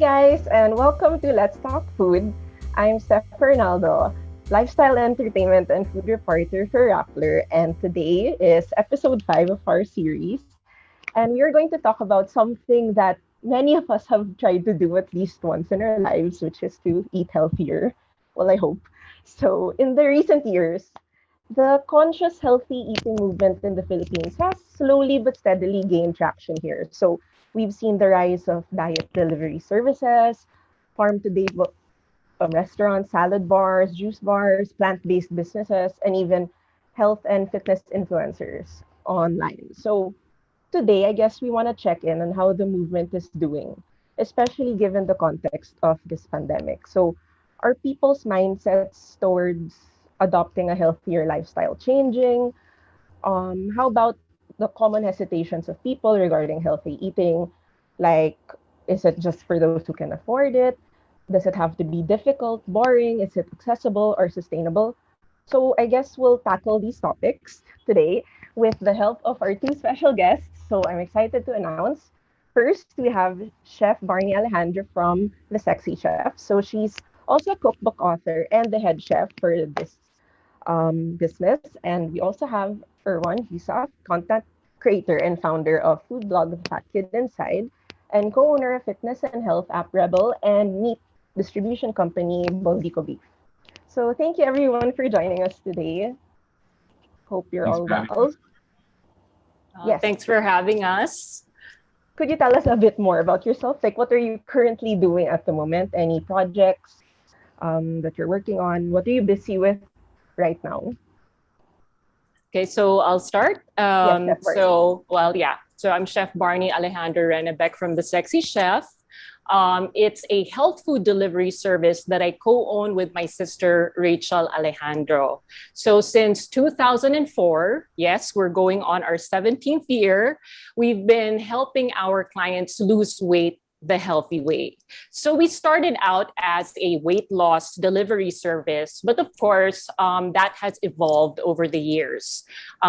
guys, and welcome to Let's Talk Food. I'm Steph Fernaldo, lifestyle entertainment and food reporter for Rappler, and today is episode 5 of our series. And we are going to talk about something that many of us have tried to do at least once in our lives, which is to eat healthier. Well, I hope. So, in the recent years, the conscious healthy eating movement in the Philippines has slowly but steadily gained traction here. So we've seen the rise of diet delivery services, farm to table restaurants, salad bars, juice bars, plant based businesses, and even health and fitness influencers online. So today, I guess we want to check in on how the movement is doing, especially given the context of this pandemic. So, are people's mindsets towards adopting a healthier lifestyle changing? How about the common hesitations of people regarding healthy eating? Like, is it just for those who can afford it? Does it have to be difficult, boring? Is it accessible or sustainable? So I guess we'll tackle these topics today with the help of our two special guests. So I'm excited to announce. First, we have Chef Barney Alejandro from The Sexy Chef. So she's also a cookbook author and the head chef for this business. And we also have Erwan. He's a content creator and founder of food blog The Fat Kid Inside and co-owner of fitness and health app Rebel and meat distribution company Bondico Beef. So thank you everyone for joining us today. Hope you're Thanks all for having well. us. Yes. Thanks for having us. Could you tell us a bit more about yourself? Like, what are you currently doing at the moment? Any projects that you're working on? What are you busy with right now? Okay, so I'll start. Yes, Chef Barney. So I'm Chef Barney Alejandro Rennebeck from The Sexy Chef. It's a health food delivery service that I co-own with my sister, Rachel Alejandro. So since 2004, yes, we're going on our 17th year, we've been helping our clients lose weight the healthy way. So we started out as a weight loss delivery service, but of course, that has evolved over the years.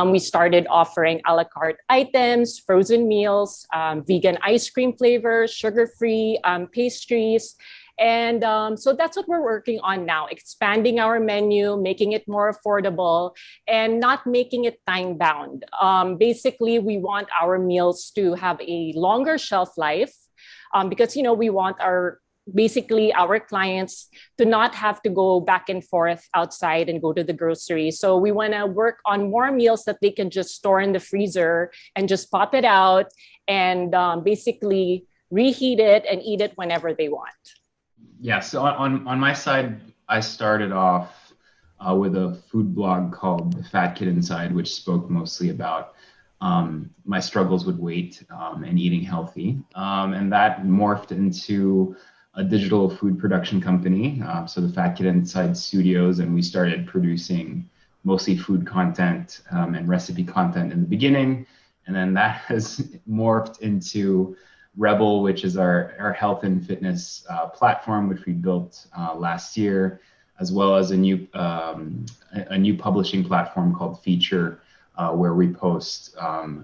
We started offering a la carte items, frozen meals, vegan ice cream flavors, sugar-free pastries. And so that's what we're working on now, expanding our menu, making it more affordable, and not making it time bound. Basically, we want our meals to have a longer shelf life because, we want our clients to not have to go back and forth outside and go to the grocery. So we want to work on more meals that they can just store in the freezer and just pop it out and basically reheat it and eat it whenever they want. Yeah, so on my side, I started off with a food blog called The Fat Kid Inside, which spoke mostly about my struggles with weight and eating healthy. And that morphed into a digital food production company. So the Fat Kid Inside Studios, and we started producing mostly food content and recipe content in the beginning. And then that has morphed into Rebel, which is our health and fitness platform, which we built last year, as well as a new publishing platform called Feature, where we post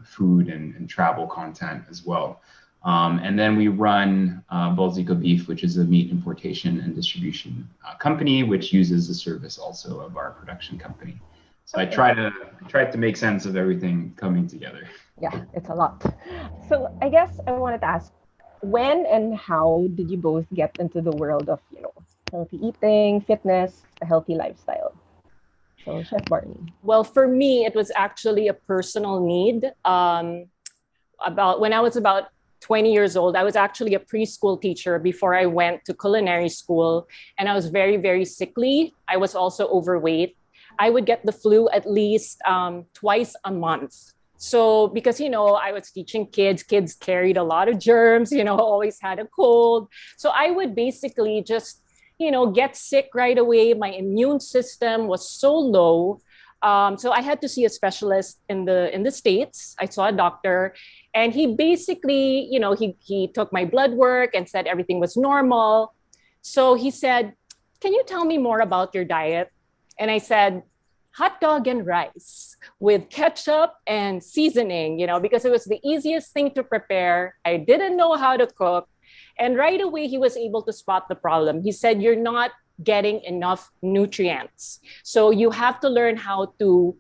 food and travel content as well. And then we run Bondico Beef, which is a meat importation and distribution company, which uses the service also of our production company. So okay. I try to make sense of everything coming together. Yeah, it's a lot. So I guess I wanted to ask, when and how did you both get into the world of, healthy eating, fitness, a healthy lifestyle? So Chef Barney. Well, for me, it was actually a personal need. When I was about 20 years old, I was actually a preschool teacher before I went to culinary school, and I was very, very sickly. I was also overweight. I would get the flu at least twice a month. So because, I was teaching kids carried a lot of germs, always had a cold. So I would basically just, get sick right away. My immune system was so low. So I had to see a specialist in the States. I saw a doctor, and he basically, he took my blood work and said everything was normal. So he said, "Can you tell me more about your diet?" And I said, "Hot dog and rice with ketchup and seasoning," because it was the easiest thing to prepare. I didn't know how to cook. And right away, he was able to spot the problem. He said, "You're not getting enough nutrients. So you have to learn how to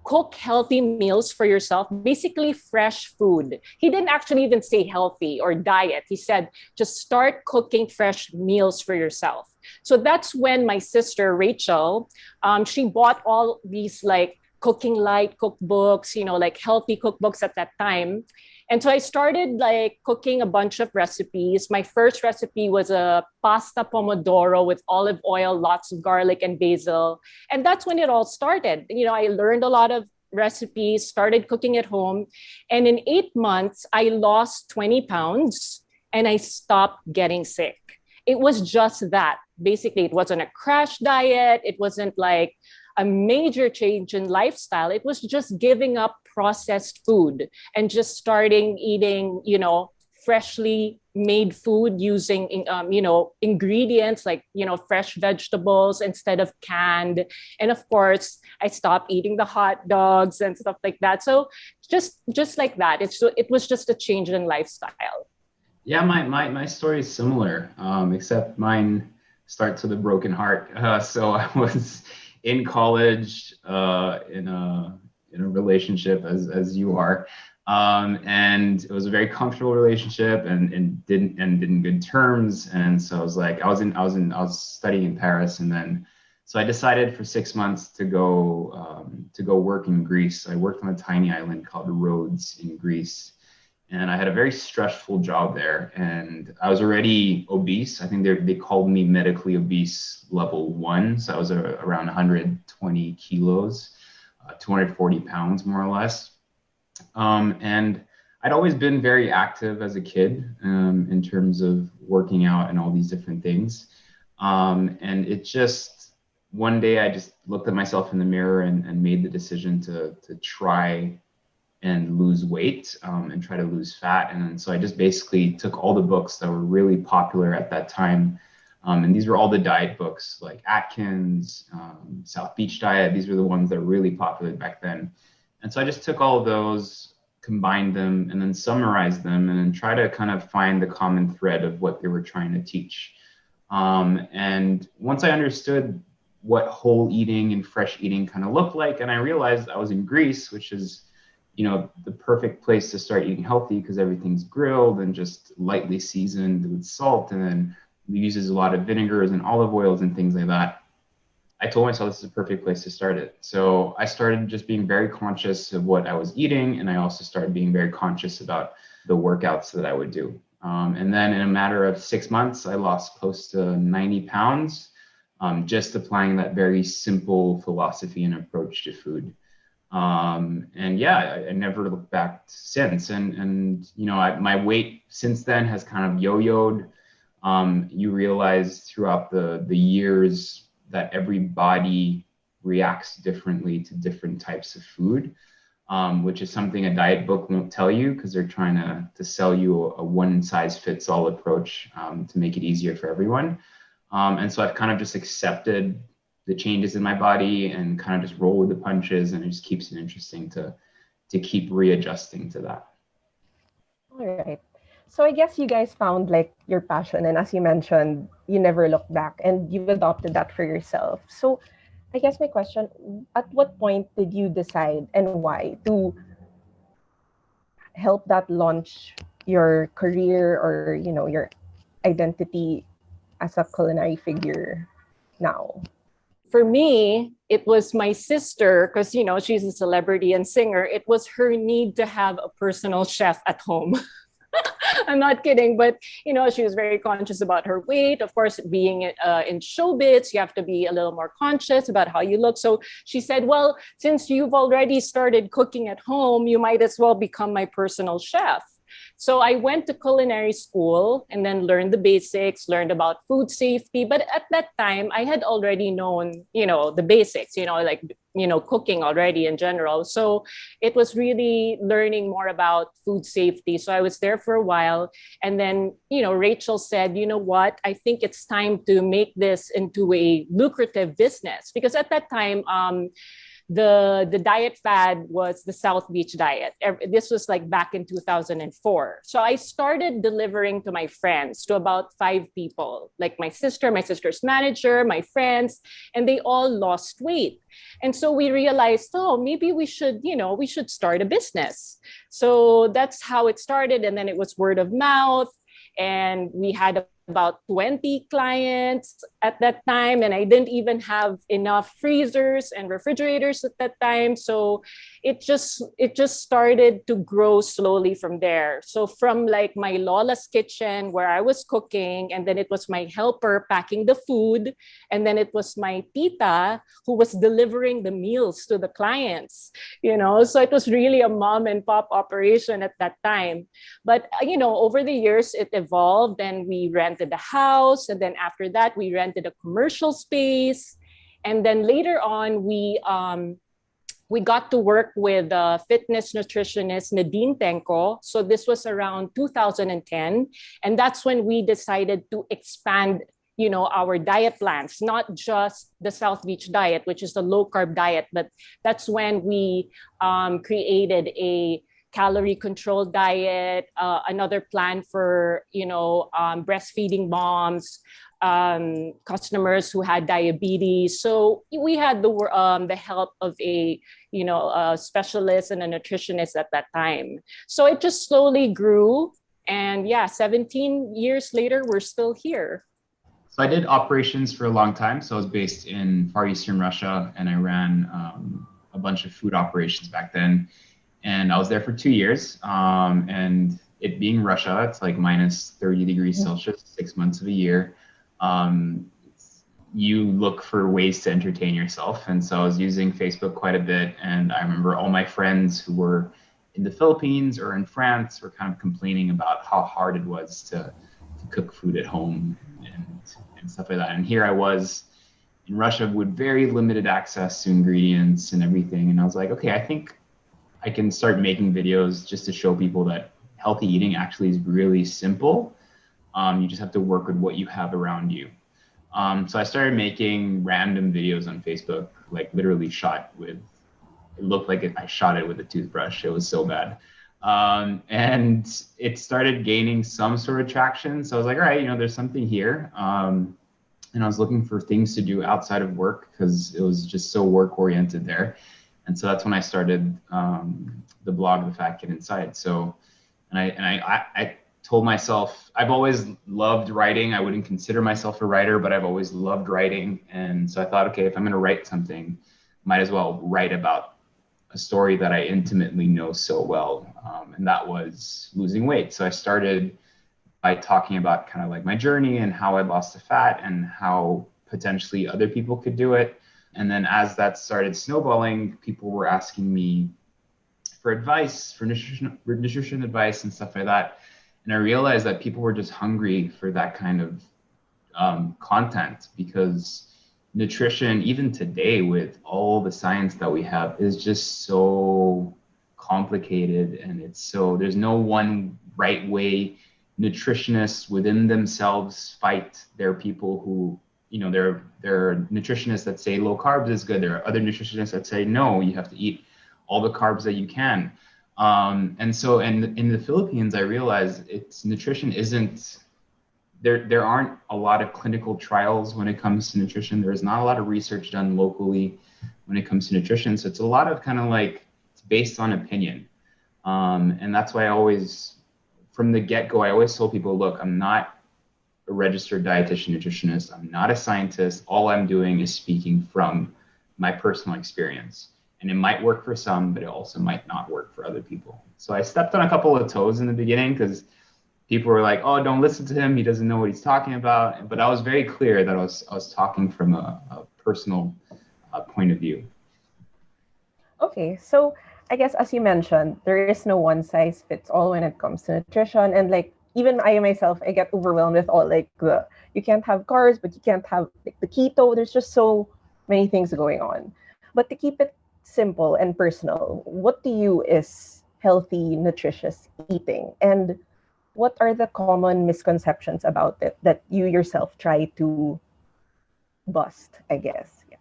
cook healthy meals for yourself, basically fresh food." He didn't actually even say healthy or diet. He said, just start cooking fresh meals for yourself. So that's when my sister, Rachel, she bought all these like cooking light cookbooks, like healthy cookbooks at that time. And so I started like cooking a bunch of recipes. My first recipe was a pasta pomodoro with olive oil, lots of garlic and basil. And that's when it all started. I learned a lot of recipes, started cooking at home. And in 8 months, I lost 20 pounds and I stopped getting sick. It was just that. Basically, it wasn't a crash diet. It wasn't like a major change in lifestyle. It was just giving up processed food and just starting eating, freshly made food using, ingredients like, fresh vegetables instead of canned. And of course, I stopped eating the hot dogs and stuff like that. So just like that, it was just a change in lifestyle. Yeah, my story is similar, except mine starts with a broken heart. So I was in college, in a relationship as you are, and it was a very comfortable relationship, and didn't end in good terms. And so I was like, I was studying in Paris, and then so I decided for 6 months to go work in Greece. I worked on a tiny island called Rhodes in Greece, and I had a very stressful job there. And I was already obese. I think they called me medically obese level 1. So I was around 120 kilos, 240 pounds more or less. And I'd always been very active as a kid, in terms of working out and all these different things. And it just, one day I just looked at myself in the mirror and made the decision to try and lose weight, and try to lose fat. And then, so I just basically took all the books that were really popular at that time. And these were all the diet books like Atkins, South Beach Diet. These were the ones that were really popular back then. And so I just took all of those, combined them, and then summarized them, and then try to kind of find the common thread of what they were trying to teach. And once I understood what whole eating and fresh eating kind of looked like, and I realized I was in Greece, which is, the perfect place to start eating healthy because everything's grilled and just lightly seasoned with salt, and then uses a lot of vinegars and olive oils and things like that. I told myself this is a perfect place to start it. So I started just being very conscious of what I was eating, and I also started being very conscious about the workouts that I would do. And then in a matter of 6 months, I lost close to 90 pounds, just applying that very simple philosophy and approach to food. And yeah, I never looked back since. And my weight since then has kind of yo-yoed. You realize throughout the years that every body reacts differently to different types of food, which is something a diet book won't tell you, because they're trying to sell you a one size fits all approach, to make it easier for everyone. And so I've kind of just accepted the changes in my body and kind of just roll with the punches, and it just keeps it interesting to keep readjusting to that. All right. So I guess you guys found like your passion, and as you mentioned, you never looked back and you've adopted that for yourself. So I guess my question, at what point did you decide and why to help that launch your career, or your identity as a culinary figure now? For me, it was my sister, because she's a celebrity and singer. It was her need to have a personal chef at home. I'm not kidding, but she was very conscious about her weight. Of course, being in showbiz, you have to be a little more conscious about how you look. So she said, well, since you've already started cooking at home, you might as well become my personal chef. So I went to culinary school and then learned the basics, learned about food safety. But at that time, I had already known, the basics, cooking already in general. So it was really learning more about food safety. So I was there for a while. And then, Rachel said, you know what, I think it's time to make this into a lucrative business. Because at that time, the diet fad was the South Beach diet. This was like back in 2004. So I started delivering to my friends, to about 5 people, like my sister, my sister's manager, my friends, and they all lost weight. And so we realized, oh, maybe we should start a business. So that's how it started. And then it was word of mouth. And we had about 20 clients at that time, and I didn't even have enough freezers and refrigerators at that time. So it just started to grow slowly from there. So from like my Lola's kitchen where I was cooking, and then it was my helper packing the food, and then it was my tita who was delivering the meals to the clients. So it was really a mom and pop operation at that time. But over the years it evolved, and we rented a house, and then after that we rented a commercial space, and then later on we got to work with fitness nutritionist Nadine Tenko. So this was around 2010, and that's when we decided to expand our diet plans, not just the South Beach diet, which is the low carb diet, but that's when we created a calorie controlled diet, another plan for breastfeeding moms, customers who had diabetes. So we had the help of a specialist and a nutritionist at that time. So it just slowly grew, and yeah, 17 years later we're still here. So I did operations for a long time. So I was based in Far Eastern Russia, and I ran a bunch of food operations back then. And I was there for 2 years. And it being Russia, it's like minus 30 degrees Celsius, 6 months of a year. You look for ways to entertain yourself. And so I was using Facebook quite a bit. And I remember all my friends who were in the Philippines or in France were kind of complaining about how hard it was to cook food at home and stuff like that. And here I was in Russia with very limited access to ingredients and everything. And I was like, okay, I think I can start making videos just to show people that healthy eating actually is really simple. You just have to work with what you have around you. So I started making random videos on Facebook, like literally it looked like I shot it with a toothbrush. It was so bad. And it started gaining some sort of traction. So I was like, all right, there's something here. And I was looking for things to do outside of work because it was just so work oriented there. And so that's when I started the blog, The Fat Kid Inside. So, and I told myself, I've always loved writing. I wouldn't consider myself a writer, but I've always loved writing. And so I thought, okay, if I'm going to write something, might as well write about a story that I intimately know so well. And that was losing weight. So I started by talking about kind of like my journey and how I lost the fat and how potentially other people could do it. And then as that started snowballing, people were asking me for advice, for nutrition advice and stuff like that. And I realized that people were just hungry for that kind of content, because nutrition, even today with all the science that we have, is just so complicated, and there's no one right way. Nutritionists within themselves fight. There are people who, there are nutritionists that say low carbs is good. There are other nutritionists that say, no, you have to eat all the carbs that you can. And so in the Philippines, I realized nutrition isn't, there aren't a lot of clinical trials when it comes to nutrition. There's not a lot of research done locally when it comes to nutrition. So it's a lot of kind of like, it's based on opinion. And that's why from the get-go, I always told people, look, I'm not a registered dietitian nutritionist. I'm not a scientist. All I'm doing is speaking from my personal experience. And it might work for some, but it also might not work for other people. So I stepped on a couple of toes in the beginning because people were like, oh, don't listen to him. He doesn't know what he's talking about. But I was very clear that I was talking from a personal point of view. Okay, so I guess as you mentioned, there is no one size fits all when it comes to nutrition. And like even I myself, I get overwhelmed with all like you can't have carbs, but you can't have like the keto. There's just so many things going on. But to keep it simple and personal, what to you is healthy, nutritious eating? And what are the common misconceptions about it that you yourself try to bust, I guess? Yeah.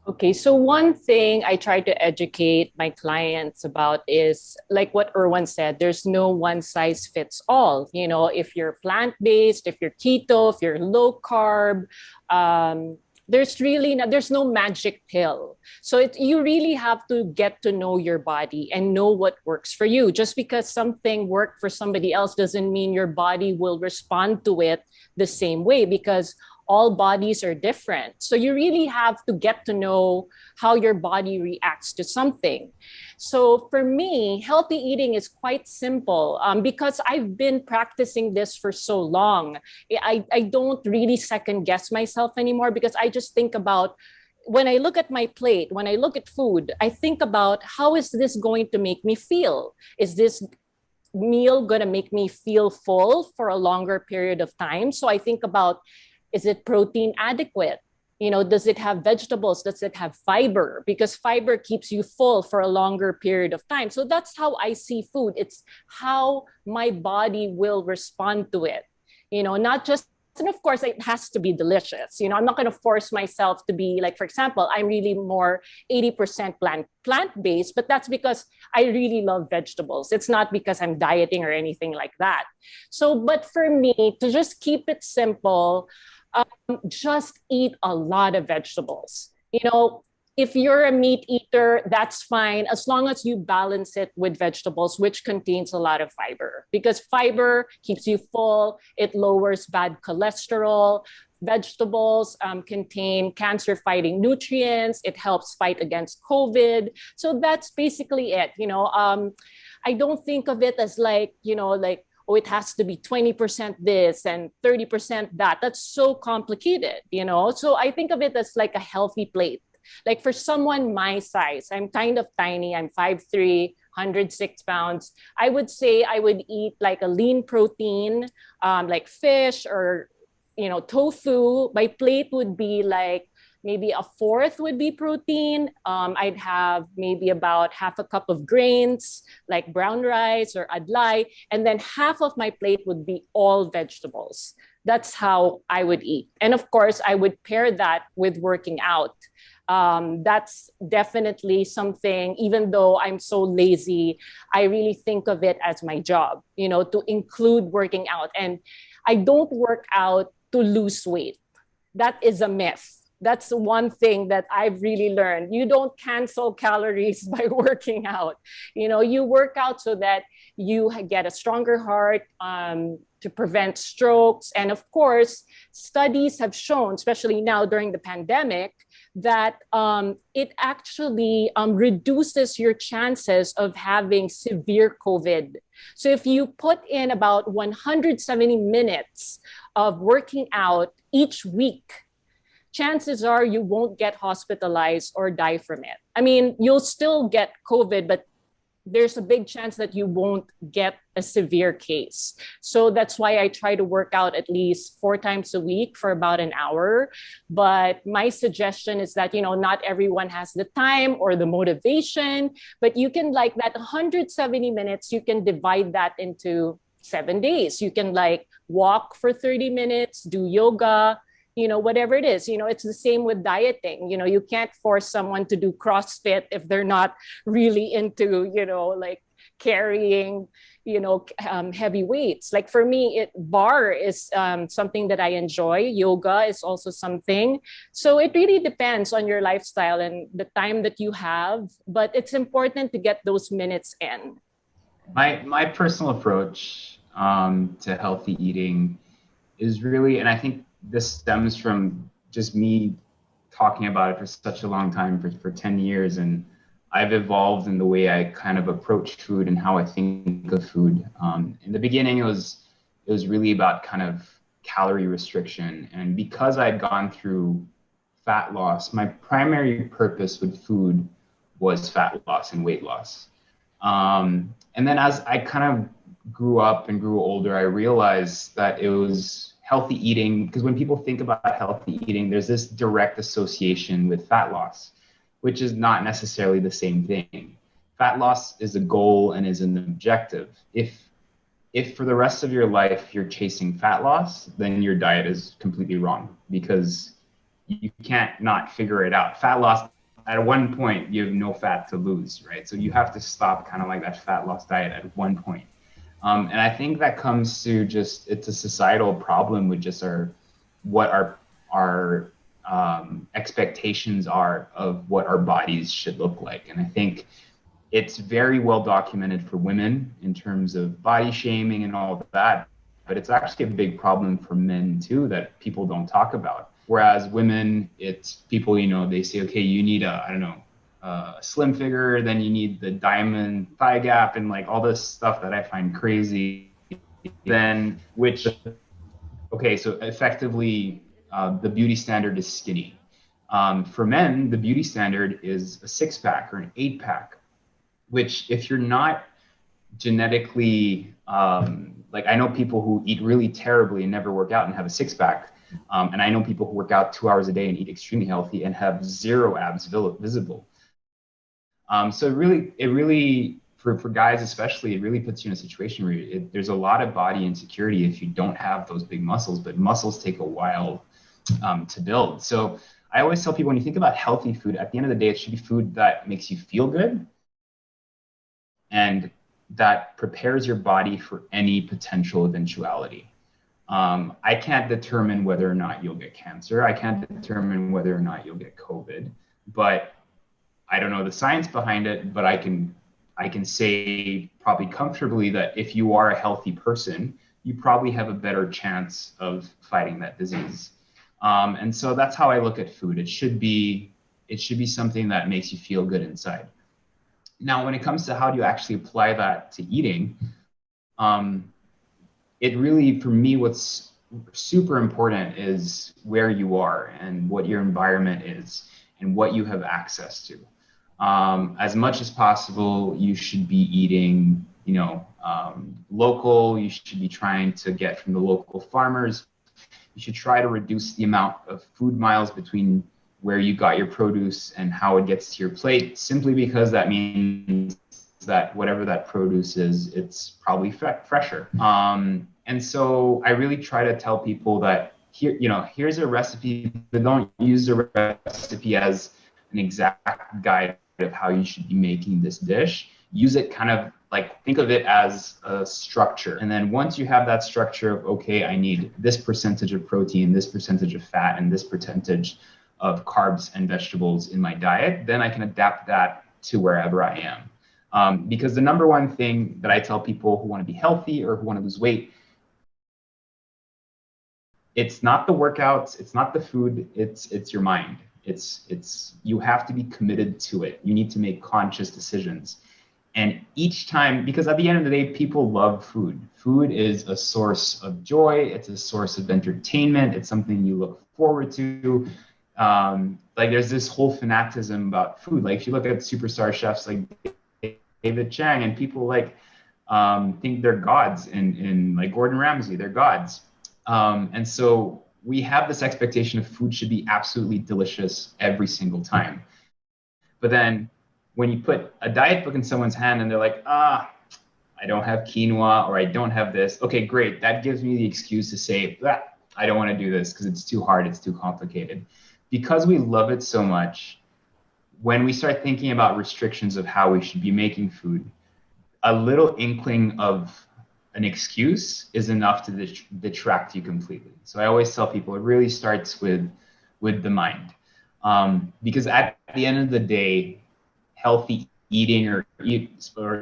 Okay, so one thing I try to educate my clients about is like what Erwan said, there's no one size fits all. You know, if you're plant-based, if you're keto, if you're low carb, there's no magic pill. So you really have to get to know your body and know what works for you. Just because something worked for somebody else doesn't mean your body will respond to it the same way, because all bodies are different. So you really have to get to know how your body reacts to something. So for me, healthy eating is quite simple, because I've been practicing this for so long. I don't really second guess myself anymore, because I just think about, when I look at my plate, when I look at food, I think about, how is this going to make me feel? Is this meal going to make me feel full for a longer period of time? So I think about, is it protein adequate? You know, does it have vegetables? Does it have fiber? Because fiber keeps you full for a longer period of time. So that's how I see food. It's how my body will respond to it. You know, not just, and of course it has to be delicious. You know, I'm not going to force myself to be like, for example, I'm really more 80% plant based, but that's because I really love vegetables. It's not because I'm dieting or anything like that. So, but for me, to just keep it simple, just eat a lot of vegetables. You know, if you're a meat eater, that's fine, as long as you balance it with vegetables, which contains a lot of fiber, because fiber keeps you full, it lowers bad cholesterol. Vegetables contain cancer fighting nutrients, it helps fight against COVID. So that's basically it. You know, I don't think of it as like, you know, like, oh, it has to be 20% this and 30% that. That's so complicated, you know? So I think of it as like a healthy plate. Like for someone my size, I'm kind of tiny, I'm 5'3", 106 pounds. I would say I would eat like a lean protein, like fish or, you know, tofu. My plate would be like, maybe a fourth would be protein. I'd have maybe about half a cup of grains like brown rice or adlai, and then half of my plate would be all vegetables. That's how I would eat. And of course, I would pair that with working out. That's definitely something, even though I'm so lazy, I really think of it as my job, you know, to include working out. And I don't work out to lose weight. That is a myth. That's one thing that I've really learned. You don't cancel calories by working out. You know, you work out so that you get a stronger heart, to prevent strokes. And of course, studies have shown, especially now during the pandemic, that it actually reduces your chances of having severe COVID. So if you put in about 170 minutes of working out each week, chances are you won't get hospitalized or die from it. I mean, you'll still get COVID, but there's a big chance that you won't get a severe case. So that's why I try to work out at least 4 times a week for about an hour. But my suggestion is that, you know, not everyone has the time or the motivation, but you can, like, that 170 minutes, you can divide that into 7 days. You can like walk for 30 minutes, do yoga, you know, whatever it is. You know, it's the same with dieting. You know, you can't force someone to do CrossFit if they're not really into, you know, like carrying, you know, heavy weights. Like for me, bar is something that I enjoy. Yoga is also something. So it really depends on your lifestyle and the time that you have, but it's important to get those minutes in. My personal approach to healthy eating is really, and I think this stems from just me talking about it for such a long time, for 10 years. And I've evolved in the way I kind of approach food and how I think of food. In the beginning, it was really about kind of calorie restriction. And because I had gone through fat loss, my primary purpose with food was fat loss and weight loss. And then as I kind of grew up and grew older, I realized that it was healthy eating, because when people think about healthy eating, there's this direct association with fat loss, which is not necessarily the same thing. Fat loss is a goal and is an objective. If for the rest of your life you're chasing fat loss, then your diet is completely wrong, because you can't not figure it out. Fat loss, at one point, you have no fat to lose, right? So you have to stop kind of like that fat loss diet at one point. And I think that comes to just, it's a societal problem with just what our expectations are of what our bodies should look like. And I think it's very well documented for women in terms of body shaming and all of that, but it's actually a big problem for men too that people don't talk about. Whereas women, it's people, they say, okay, you need I don't know, a slim figure, then you need the diamond thigh gap and like all this stuff that I find crazy. Then, okay, so effectively, the beauty standard is skinny. For men, the beauty standard is a 6-pack or an 8-pack, which if you're not genetically, like I know people who eat really terribly and never work out and have a 6-pack. And I know people who work out 2 hours a day and eat extremely healthy and have 0 abs visible. So it really for guys especially, it really puts you in a situation where there's a lot of body insecurity if you don't have those big muscles, but muscles take a while to build. So I always tell people, when you think about healthy food, at the end of the day, it should be food that makes you feel good and that prepares your body for any potential eventuality. I can't determine whether or not you'll get cancer. I can't determine whether or not you'll get COVID, but I don't know the science behind it, but I can say probably comfortably that if you are a healthy person, you probably have a better chance of fighting that disease. And so that's how I look at food. It should be something that makes you feel good inside. Now, when it comes to how do you actually apply that to eating, it really, for me, what's super important is where you are and what your environment is and what you have access to. As much as possible, you should be eating, local. You should be trying to get from the local farmers. You should try to reduce the amount of food miles between where you got your produce and how it gets to your plate, simply because that means that whatever that produce is, it's probably fresher. And so I really try to tell people that here's a recipe, but don't use the recipe as an exact guide of how you should be making this dish. Use it kind of like, think of it as a structure. And then once you have that structure of, okay, I need this percentage of protein, this percentage of fat, and this percentage of carbs and vegetables in my diet, then I can adapt that to wherever I am. Because the number one thing that I tell people who want to be healthy or who want to lose weight, it's not the workouts, it's not the food, it's your mind. It's you have to be committed to it. You need to make conscious decisions. And each time, because at the end of the day, people love food. Food is a source of joy. It's a source of entertainment. It's something you look forward to. Like there's this whole fanaticism about food. Like if you look at superstar chefs like David Chang, and people like think they're gods, in like Gordon Ramsay, they're gods. And so we have this expectation of food should be absolutely delicious every single time. But then when you put a diet book in someone's hand and they're like, I don't have quinoa, or I don't have this. Okay, great. That gives me the excuse to say, I don't want to do this because it's too hard, it's too complicated. Because we love it so much, when we start thinking about restrictions of how we should be making food, a little inkling of an excuse is enough to detract you completely. So I always tell people it really starts with the mind. Because at the end of the day, healthy eating, or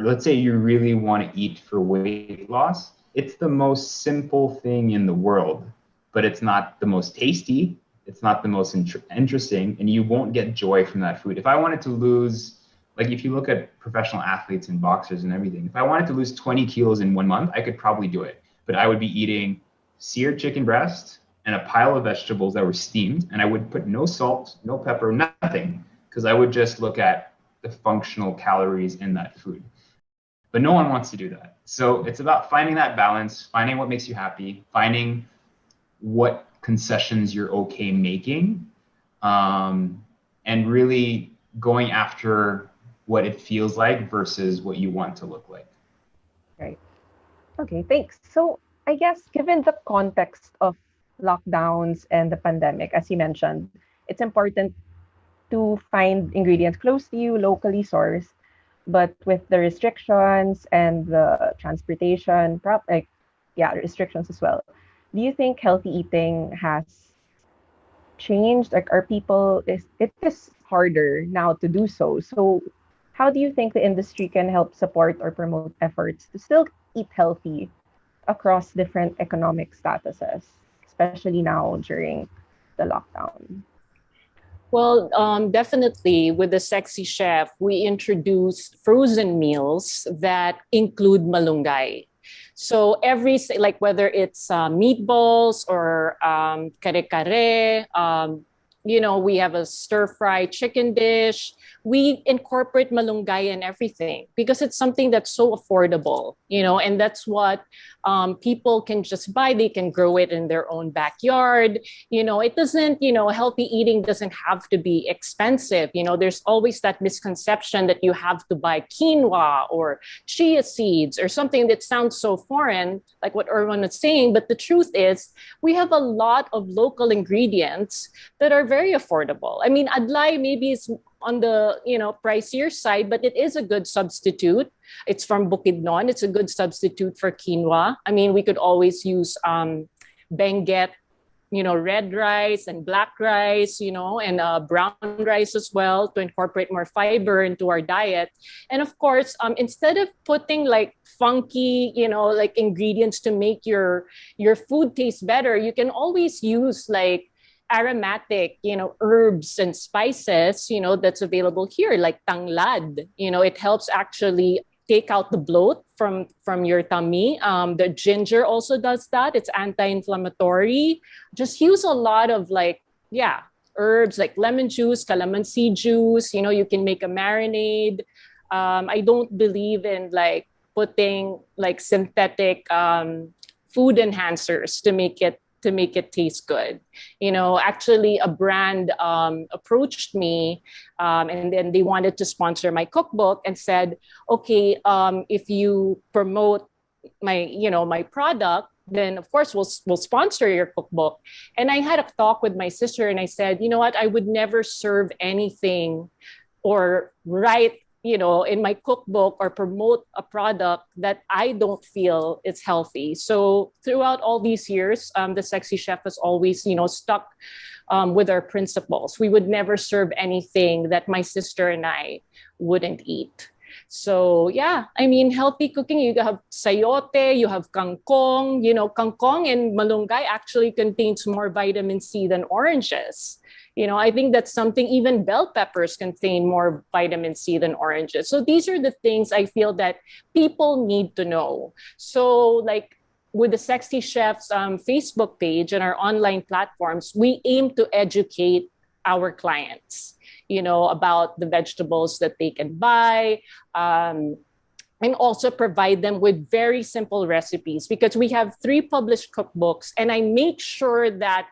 let's say you really want to eat for weight loss, it's the most simple thing in the world, but it's not the most tasty. It's not the most interesting, and you won't get joy from that food. If I wanted to lose, like if you look at professional athletes and boxers and everything, if I wanted to lose 20 kilos in 1 month, I could probably do it. But I would be eating seared chicken breast and a pile of vegetables that were steamed, and I would put no salt, no pepper, nothing, because I would just look at the functional calories in that food. But no one wants to do that. So it's about finding that balance, finding what makes you happy, finding what concessions you're okay making, and really going after what it feels like versus what you want to look like. Right. Okay, thanks. So I guess given the context of lockdowns and the pandemic, as you mentioned, it's important to find ingredients close to you, locally sourced. But with the restrictions and the transportation, restrictions as well. Do you think healthy eating has changed? Like, are people is it is harder now to do so? So, how do you think the industry can help support or promote efforts to still eat healthy across different economic statuses, especially now during the lockdown? Well, definitely with the Sexy Chef, we introduced frozen meals that include malunggay. So like whether it's meatballs or kare-kare, we have a stir-fry chicken dish. We incorporate malunggay in everything because it's something that's so affordable, and that's what people can just buy. They can grow it in their own backyard. It doesn't, healthy eating doesn't have to be expensive. There's always that misconception that you have to buy quinoa or chia seeds or something that sounds so foreign, like what Erwan was saying. But the truth is, we have a lot of local ingredients that are very affordable. I mean, adlay maybe is on the pricier side, but it is a good substitute. It's from Bukidnon. It's a good substitute for quinoa. I mean, we could always use benguet, red rice and black rice, and brown rice as well to incorporate more fiber into our diet. And of course, instead of putting like funky, like ingredients to make your food taste better, you can always use like aromatic, herbs and spices, that's available here, like tanglad. It helps actually take out the bloat from your tummy. The ginger also does that. It's anti-inflammatory. Just use a lot of herbs like lemon juice, calamansi juice. You can make a marinade. I don't believe in like putting like synthetic food enhancers to make it taste good. Actually a brand approached me, and then they wanted to sponsor my cookbook and said, okay, if you promote my product, then of course we'll sponsor your cookbook. And I had a talk with my sister and I said, you know what, I would never serve anything or write in my cookbook or promote a product that I don't feel is healthy. So throughout all these years, the Sexy Chef has always, stuck with our principles. We would never serve anything that my sister and I wouldn't eat. So yeah, I mean, healthy cooking, you have sayote, you have kangkong. Kangkong and malunggay actually contains more vitamin C than oranges. I think that's something. Even bell peppers contain more vitamin C than oranges. So these are the things I feel that people need to know. So like with the Sexy Chef's Facebook page and our online platforms, we aim to educate our clients, about the vegetables that they can buy, and also provide them with very simple recipes, because we have 3 published cookbooks and I make sure that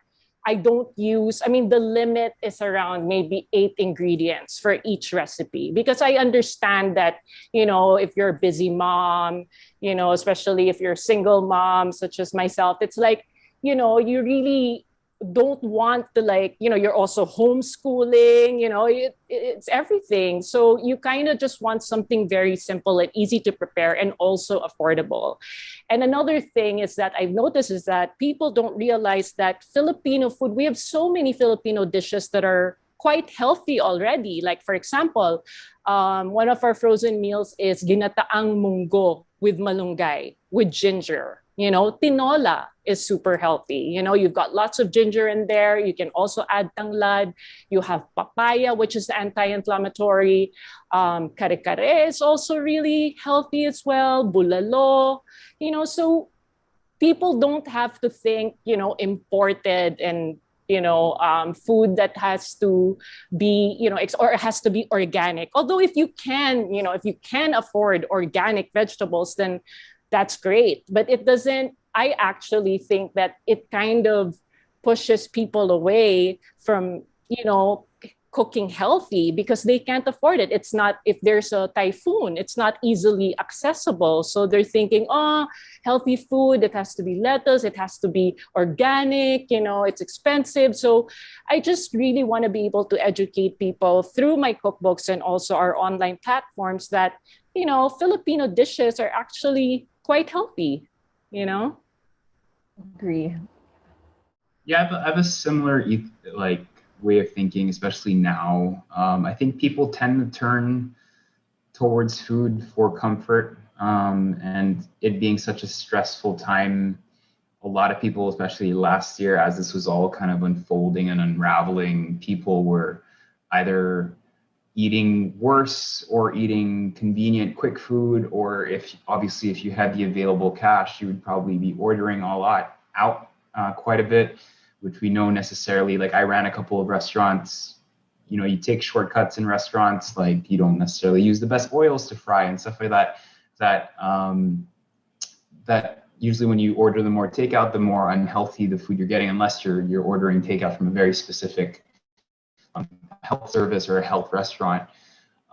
I don't use, the limit is around maybe 8 ingredients for each recipe, because I understand that, if you're a busy mom, especially if you're a single mom, such as myself, it's like, you really don't want to you're also homeschooling, it's everything. So you kind of just want something very simple and easy to prepare and also affordable. And another thing is that I've noticed is that people don't realize that Filipino food, we have so many Filipino dishes that are quite healthy already. Like for example, one of our frozen meals is ginataang munggo with malunggay, with ginger. Tinola is super healthy. You've got lots of ginger in there. You can also add tanglad. You have papaya, which is anti-inflammatory. Kare-kare is also really healthy as well. Bulalo, so people don't have to think, imported and food that has to be, or it has to be organic. Although if you can afford organic vegetables, then that's great. But it doesn't, I actually think that it kind of pushes people away from, cooking healthy because they can't afford it. It's not, if there's a typhoon, it's not easily accessible. So they're thinking, oh, healthy food, it has to be lettuce, it has to be organic, it's expensive. So I just really want to be able to educate people through my cookbooks and also our online platforms that, Filipino dishes are actually quite healthy. Agree. Yeah, I have a similar like way of thinking, especially now. I think people tend to turn towards food for comfort, and it being such a stressful time. A lot of people, especially last year, as this was all kind of unfolding and unraveling, people were either eating worse or eating convenient quick food, or if you had the available cash, you would probably be ordering a lot out, quite a bit, which we know necessarily, like I ran a couple of restaurants. You take shortcuts in restaurants, like you don't necessarily use the best oils to fry and stuff like that usually when you order the more takeout, the more unhealthy the food you're getting, unless you're ordering takeout from a very specific health service or a health restaurant.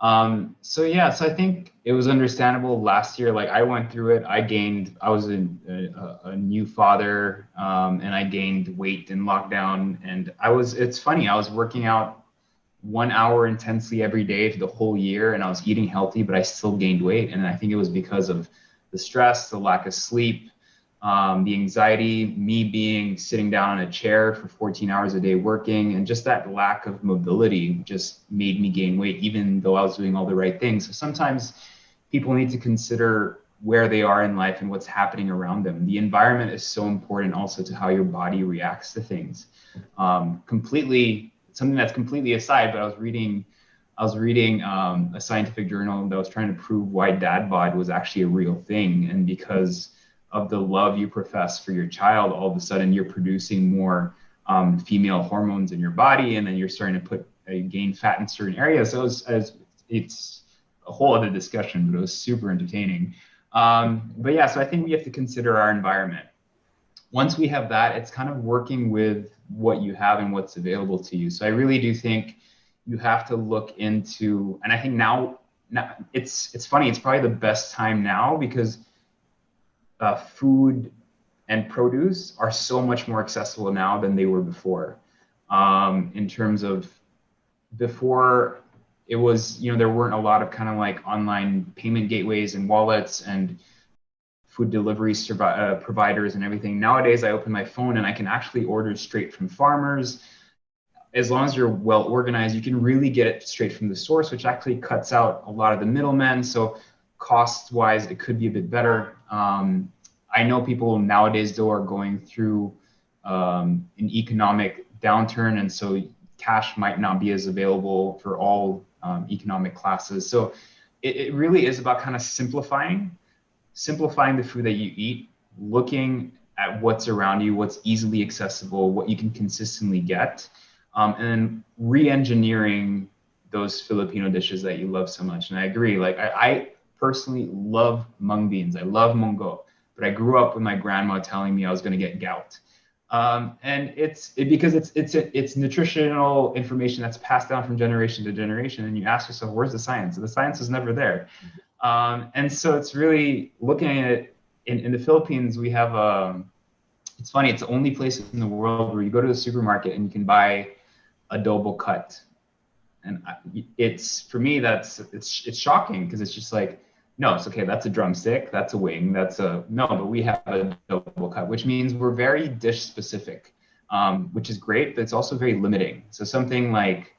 So I think it was understandable last year. Like I went through it. I was a new father, and I gained weight in lockdown. And it's funny, I was working out 1 hour intensely every day for the whole year, and I was eating healthy, but I still gained weight. And I think it was because of the stress, the lack of sleep, the anxiety, me being sitting down in a chair for 14 hours a day working, and just that lack of mobility just made me gain weight, even though I was doing all the right things. So sometimes people need to consider where they are in life and what's happening around them. The environment is so important also to how your body reacts to things. Completely something that's completely aside, but I was reading a scientific journal that was trying to prove why dad bod was actually a real thing, and because of the love you profess for your child, all of a sudden you're producing more female hormones in your body, and then you're starting to gain fat in certain areas. So it's a whole other discussion, but it was super entertaining. But yeah, so I think we have to consider our environment. Once we have that, it's kind of working with what you have and what's available to you. So I really do think you have to look into, and I think now it's funny, it's probably the best time now because food and produce are so much more accessible now than they were before. In terms of before, it was, there weren't a lot of kind of like online payment gateways and wallets and food delivery providers and everything. Nowadays, I open my phone and I can actually order straight from farmers. As long as you're well organized, you can really get it straight from the source, which actually cuts out a lot of the middlemen. So cost-wise, it could be a bit better. I know people nowadays, though, are going through an economic downturn, and so cash might not be as available for all economic classes. So it really is about kind of simplifying the food that you eat, looking at what's around you, what's easily accessible, what you can consistently get, and then re-engineering those Filipino dishes that you love so much. And I agree, like I personally love mung beans. I love munggo, but I grew up with my grandma telling me I was going to get gout. And because it's nutritional information that's passed down from generation to generation. And you ask yourself, where's the science? The science is never there. And so it's really looking at it in the Philippines. We have it's funny, it's the only place in the world where you go to the supermarket and you can buy adobo cut. And it's, for me, it's shocking because it's just like, no, it's okay. That's a drumstick. That's a wing. No, but we have a adobo cut, which means we're very dish specific, which is great, but it's also very limiting. So something like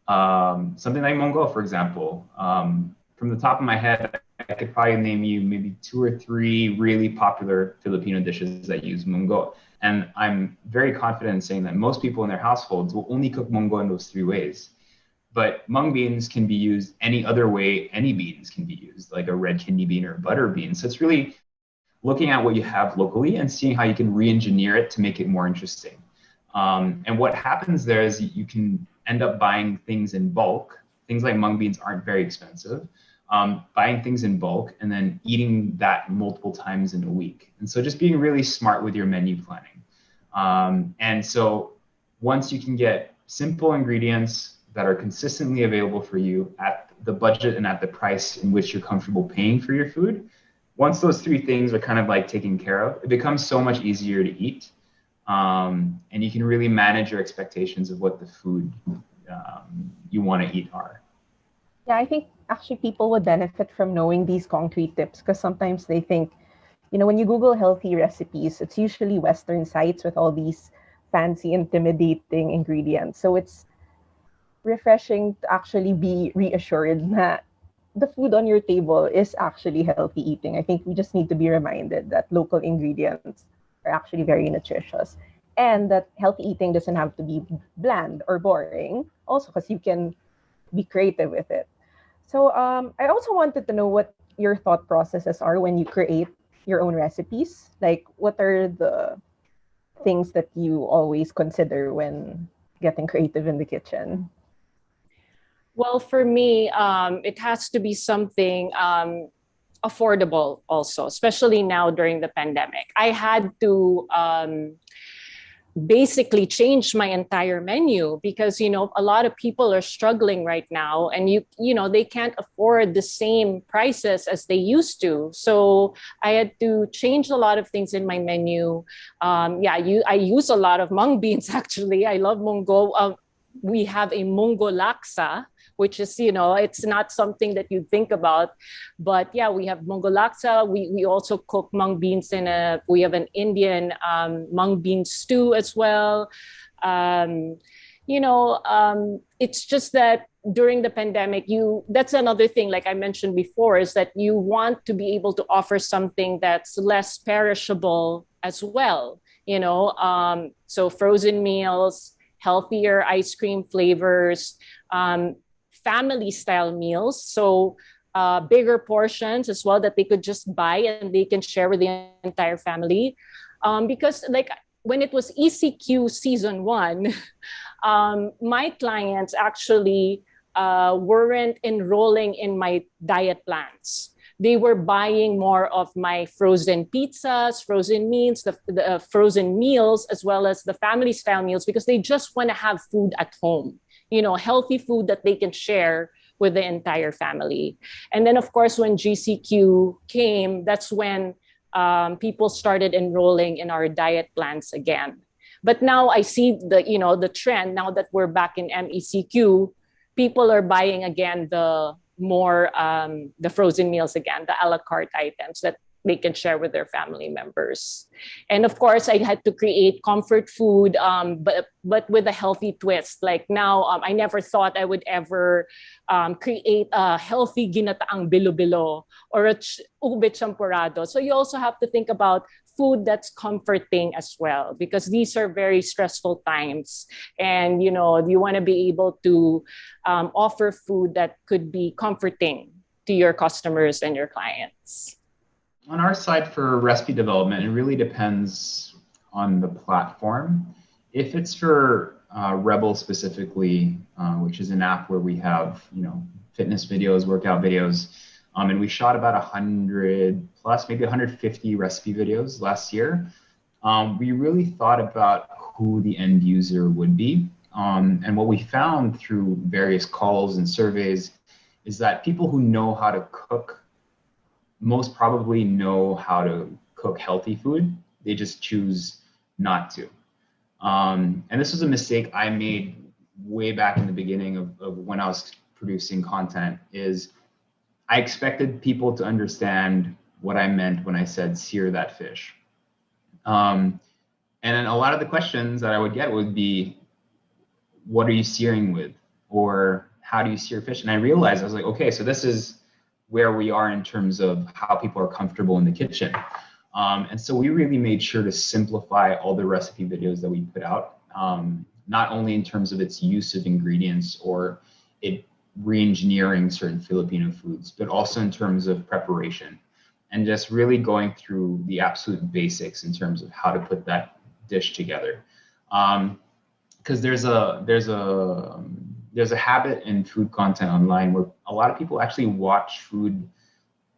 mongo, for example, from the top of my head, I could probably name you maybe 2 or 3 really popular Filipino dishes that use mungo. And I'm very confident in saying that most people in their households will only cook mungo in those 3 ways. But mung beans can be used any other way. Any beans can be used, like a red kidney bean or a butter bean. So it's really looking at what you have locally and seeing how you can re-engineer it to make it more interesting. And what happens there is you can end up buying things in bulk. Things like mung beans aren't very expensive. Buying things in bulk and then eating that multiple times in a week. And so just being really smart with your menu planning. And so once you can get simple ingredients that are consistently available for you at the budget and at the price in which you're comfortable paying for your food. Once those three things are kind of like taken care of, it becomes so much easier to eat. And you can really manage your expectations of what the food you want to eat are. Yeah, I think actually people would benefit from knowing these concrete tips because sometimes they think, when you Google healthy recipes, it's usually Western sites with all these fancy, intimidating ingredients. So it's refreshing to actually be reassured that the food on your table is actually healthy eating. I think we just need to be reminded that local ingredients are actually very nutritious and that healthy eating doesn't have to be bland or boring, also because you can be creative with it. So I also wanted to know what your thought processes are when you create your own recipes. Like, what are the things that you always consider when getting creative in the kitchen? Well, for me, it has to be something affordable also, especially now during the pandemic. I had to basically change my entire menu because a lot of people are struggling right now, and they can't afford the same prices as they used to. So I had to change a lot of things in my menu. I use a lot of mung beans. Actually, I love mungo. We have a mungo laksa, which is, it's not something that you think about. But yeah, we have mungo laksa. We also cook mung beans we have an Indian mung bean stew as well. It's just that during the pandemic, that's another thing, like I mentioned before, is that you want to be able to offer something that's less perishable as well. So frozen meals, healthier ice cream flavors, family style meals. So bigger portions as well that they could just buy and they can share with the entire family. Because like when it was ECQ season 1, my clients actually weren't enrolling in my diet plans. They were buying more of my frozen pizzas, frozen meals, the frozen meals, as well as the family style meals, because they just want to have food at home, healthy food that they can share with the entire family. And then, of course, when GCQ came, that's when people started enrolling in our diet plans again. But now I see the trend. Now that we're back in MECQ, people are buying again the frozen meals again, the a la carte items that they can share with their family members. And of course, I had to create comfort food, but with a healthy twist. Like now, I never thought I would ever create a healthy ginataang bilo-bilo or a ube champurrado. So you also have to think about food that's comforting as well, because these are very stressful times, and you want to be able to offer food that could be comforting to your customers and your clients. On our side for recipe development, it really depends on the platform. If it's for Rebel specifically, which is an app where we have fitness videos, workout videos, and we shot about 100 plus, maybe 150 recipe videos last year. We really thought about who the end user would be. And what we found through various calls and surveys is that people who know how to cook most probably know how to cook healthy food. They just choose not to. And this was a mistake I made way back in the beginning of when I was producing content, is I expected people to understand what I meant when I said sear that fish. And then a lot of the questions that I would get would be, what are you searing with? Or how do you sear fish? And I realized, I was like, okay, so this is where we are in terms of how people are comfortable in the kitchen. And so we really made sure to simplify all the recipe videos that we put out, not only in terms of its use of ingredients or it re-engineering certain Filipino foods, but also in terms of preparation and just really going through the absolute basics in terms of how to put that dish together. Because there's a habit in food content online where a lot of people actually watch food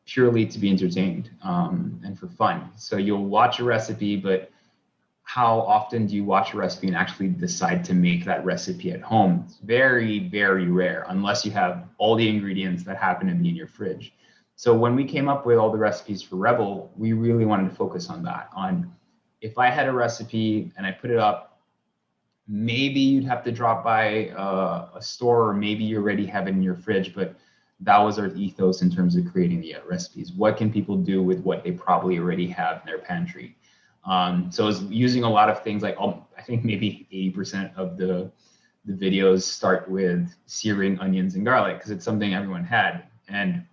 purely to be entertained and for fun. So you'll watch a recipe, but how often do you watch a recipe and actually decide to make that recipe at home? It's very, very rare, unless you have all the ingredients that happen to be in your fridge. So when we came up with all the recipes for Rebel, we really wanted to focus on that. On if I had a recipe and I put it up, maybe you'd have to drop by a store, or maybe you already have it in your fridge. But that was our ethos in terms of creating the recipes. What can people do with what they probably already have in their pantry? So I was using a lot of things like, I think maybe 80% of the videos start with searing onions and garlic because it's something everyone had. And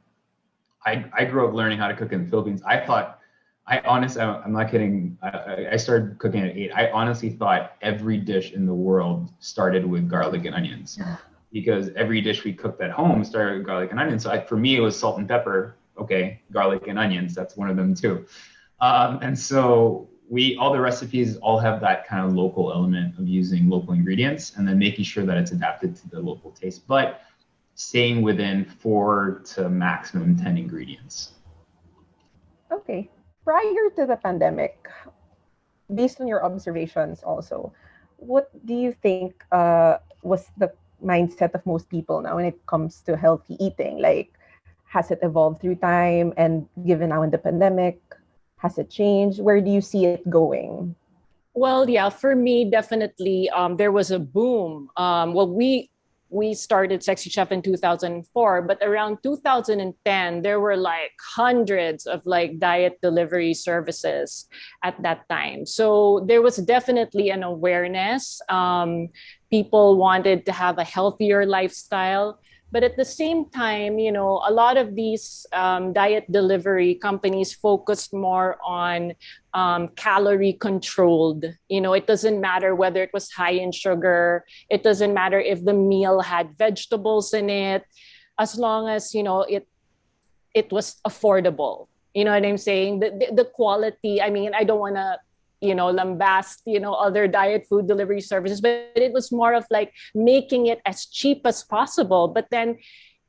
I grew up learning how to cook in the Philippines. I honestly, I'm not kidding. I started cooking at 8. I honestly thought every dish in the world started with garlic and onions because every dish we cooked at home started with garlic and onions. So for me, it was salt and pepper. Okay, garlic and onions. That's one of them too. And so all the recipes all have that kind of local element of using local ingredients and then making sure that it's adapted to the local taste, but staying within 4 to maximum 10 ingredients. Okay. Prior to the pandemic, based on your observations also, what do you think was the mindset of most people now when it comes to healthy eating? Like, has it evolved through time? And given now in the pandemic, has it changed? Where do you see it going? Well, yeah, for me, definitely, there was a boom. We started Sexy Chef in 2004, but around 2010, there were like hundreds of like diet delivery services at that time. So there was definitely an awareness. People wanted to have a healthier lifestyle. But at the same time, a lot of these diet delivery companies focused more on calorie controlled. It doesn't matter whether it was high in sugar. It doesn't matter if the meal had vegetables in it, as long as, it was affordable. You know what I'm saying? The quality, I mean, I don't want to lambast, other diet food delivery services, but it was more of like making it as cheap as possible. But then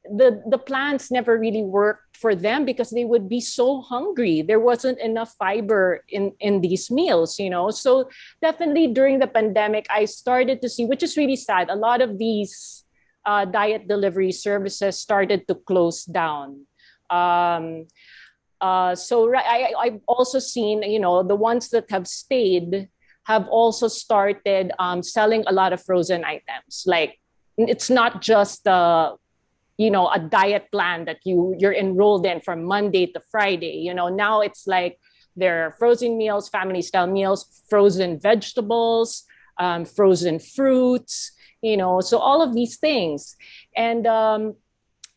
the plans never really worked for them because they would be so hungry. There wasn't enough fiber in these meals, So definitely during the pandemic, I started to see, which is really sad, a lot of these diet delivery services started to close down. I've also seen, the ones that have stayed have also started selling a lot of frozen items. Like, it's not just a diet plan that you're enrolled in from Monday to Friday. Now it's like there are frozen meals, family style meals, frozen vegetables, frozen fruits. So all of these things. And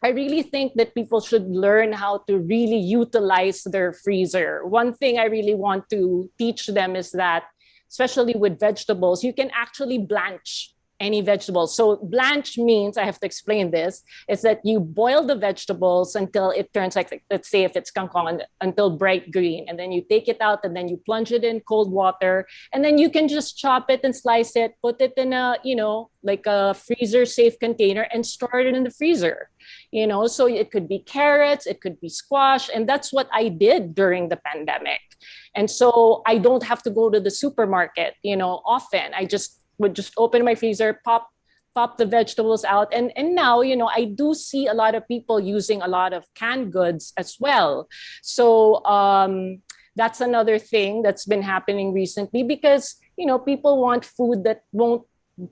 I really think that people should learn how to really utilize their freezer. One thing I really want to teach them is that, especially with vegetables, you can actually blanch any vegetables. So blanch means, I have to explain this, is that you boil the vegetables until it turns like, let's say if it's kangkong, until bright green. And then you take it out and then you plunge it in cold water. And then you can just chop it and slice it, put it in a, like a freezer safe container and store it in the freezer. So it could be carrots, it could be squash. And that's what I did during the pandemic. And so I don't have to go to the supermarket, often. I would just open my freezer, pop the vegetables out. And now, I do see a lot of people using a lot of canned goods as well. So that's another thing that's been happening recently because, people want food that won't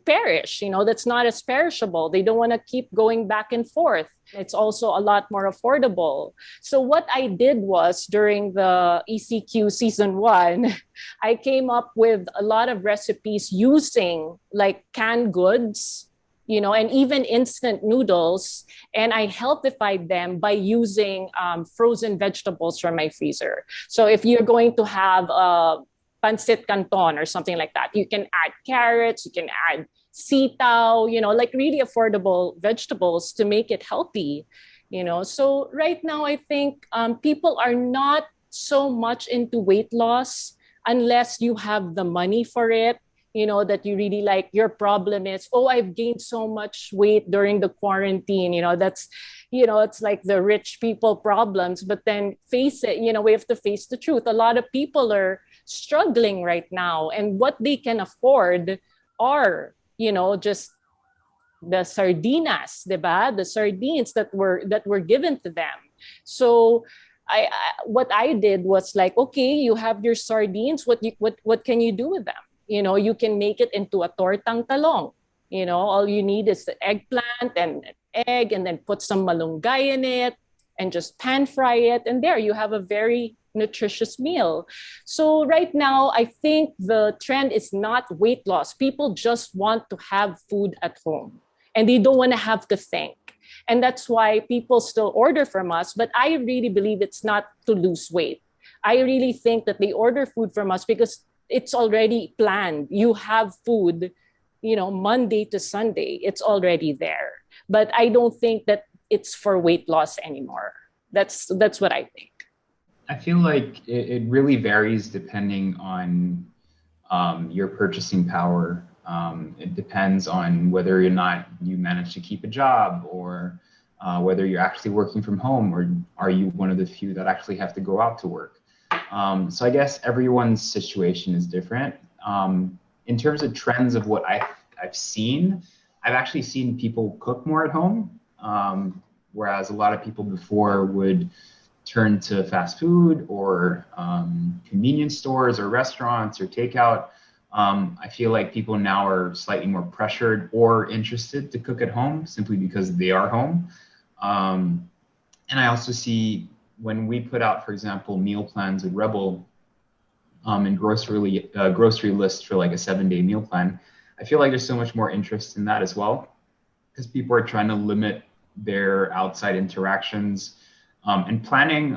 perish, that's not as perishable. They don't want to keep going back and forth. It's also a lot more affordable. So what I did was during the ECQ season 1, I came up with a lot of recipes using like canned goods, and even instant noodles. And I healthified them by using frozen vegetables from my freezer. So if you're going to have pancit canton or something like that, you can add carrots, you can add sitaw, like really affordable vegetables to make it healthy, So right now, I think people are not so much into weight loss unless you have the money for it, that you really like. Your problem is, oh, I've gained so much weight during the quarantine, it's like the rich people problems, but then face it, we have to face the truth. A lot of people are struggling right now, and what they can afford are, just the sardinas, diba? The sardines that were given to them. So what I did was like, okay, you have your sardines. What can you do with them? You can make it into a tortang talong. All you need is the eggplant and egg, and then put some malunggay in it, and just pan fry it, and there you have a very nutritious meal. So right now, I think the trend is not weight loss. People just want to have food at home, and they don't want to have to think. And that's why people still order from us. But I really believe it's not to lose weight. I really think that they order food from us because it's already planned. You have food, Monday to Sunday. It's already there. But I don't think that it's for weight loss anymore. That's what I think. I feel like it really varies depending on your purchasing power. It depends on whether or not you manage to keep a job, or whether you're actually working from home, or are you one of the few that actually have to go out to work. So I guess everyone's situation is different. In terms of trends of what I've seen, I've actually seen people cook more at home, whereas a lot of people before would turn to fast food, or convenience stores, or restaurants, or takeout. I feel like people now are slightly more pressured or interested to cook at home simply because they are home. And I also see when we put out, for example, meal plans with Rebel, and grocery lists for like a 7-day meal plan, I feel like there's so much more interest in that as well, because people are trying to limit their outside interactions. And planning,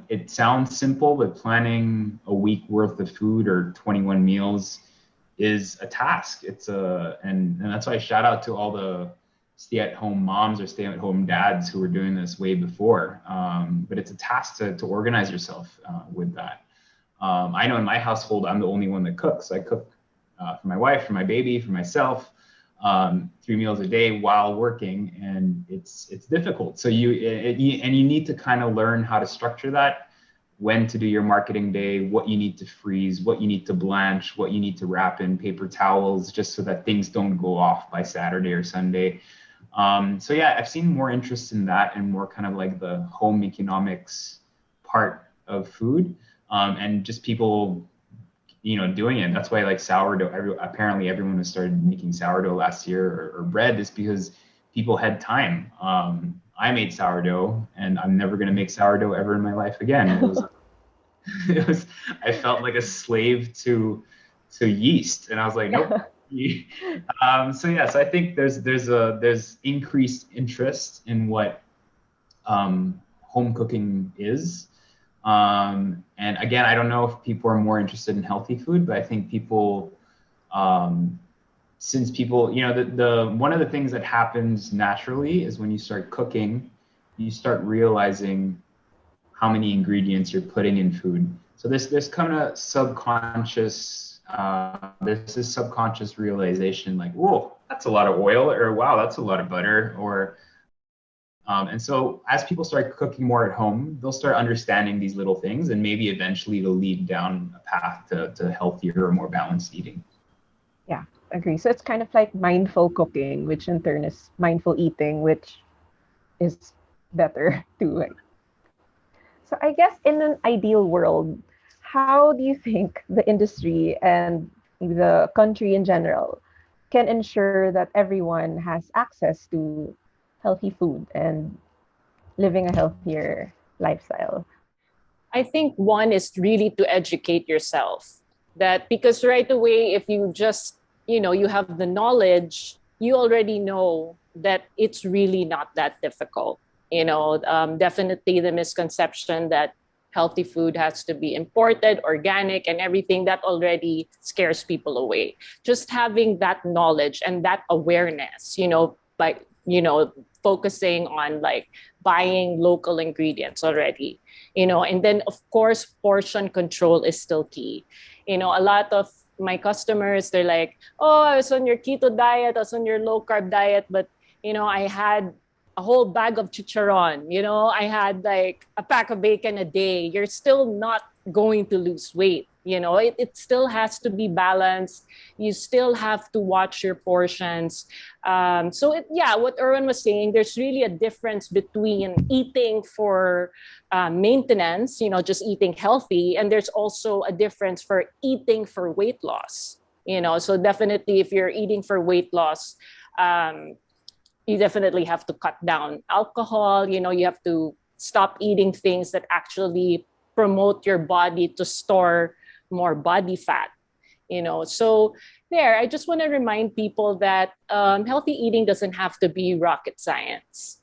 it sounds simple, but planning a week worth of food, or 21 meals, is a task. And that's why I shout out to all the stay-at-home moms or stay-at-home dads who were doing this way before. But it's a task to organize yourself with that. I know in my household, I'm the only one that cooks. I cook for my wife, for my baby, for myself, 3 meals a day while working, and it's difficult. So you need to kind of learn how to structure that, when to do your marketing day, what you need to freeze, what you need to blanch, what you need to wrap in paper towels, just so that things don't go off by Saturday or Sunday. So yeah, I've seen more interest in that, and more kind of like the home economics part of food, and just people doing it. That's why like sourdough, apparently everyone has started making sourdough last year, or bread, is because people had time. I made sourdough, and I'm never going to make sourdough ever in my life again. I felt like a slave to yeast, and I was like, nope. So I think there's increased interest in what home cooking is. And again, I don't know if people are more interested in healthy food, but I think people, since people, the one of the things that happens naturally is when you start cooking, you start realizing how many ingredients you're putting in food. So this kind of subconscious, there's this subconscious realization, like, whoa, that's a lot of oil, or wow, that's a lot of butter, or and so as people start cooking more at home, they'll start understanding these little things, and maybe eventually they'll lead down a path to healthier or more balanced eating. Yeah, agree. So it's kind of like mindful cooking, which in turn is mindful eating, which is better too. Right? So I guess in an ideal world, how do you think the industry and the country in general can ensure that everyone has access to healthy food and living a healthier lifestyle? I think one is really to educate yourself, that because right away, if you just, you have the knowledge, you already know that it's really not that difficult. Definitely the misconception that healthy food has to be imported, organic, and everything, that already scares people away. Just having that knowledge and that awareness, by, focusing on like buying local ingredients already, and then of course, portion control is still key. A lot of my customers, they're like, oh, I was on your keto diet, I was on your low carb diet, but I had a whole bag of chicharron. I had like a pack of bacon a day. You're still not going to lose weight. It still has to be balanced. You still have to watch your portions. Yeah, what Erwin was saying, there's really a difference between eating for maintenance, just eating healthy, and there's also a difference for eating for weight loss. So definitely, if you're eating for weight loss, you definitely have to cut down alcohol. You have to stop eating things that actually promote your body to store more body fat. So there, I just want to remind people that healthy eating doesn't have to be rocket science.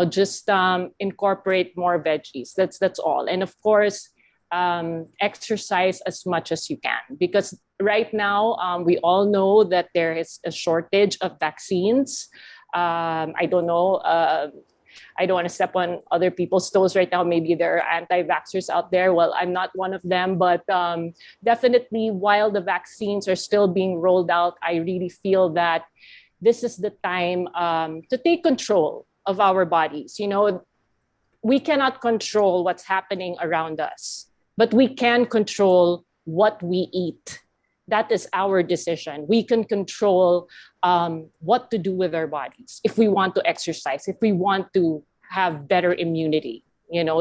Just incorporate more veggies. That's all. And of course, exercise as much as you can, because right now we all know that there is a shortage of vaccines. I don't know. I don't want to step on other people's toes right now. Maybe there are anti-vaxxers out there. Well, I'm not one of them, but definitely while the vaccines are still being rolled out, I really feel that this is the time to take control of our bodies. We cannot control what's happening around us, but we can control what we eat. That is our decision. We can control what to do with our bodies if we want to exercise, if we want to have better immunity.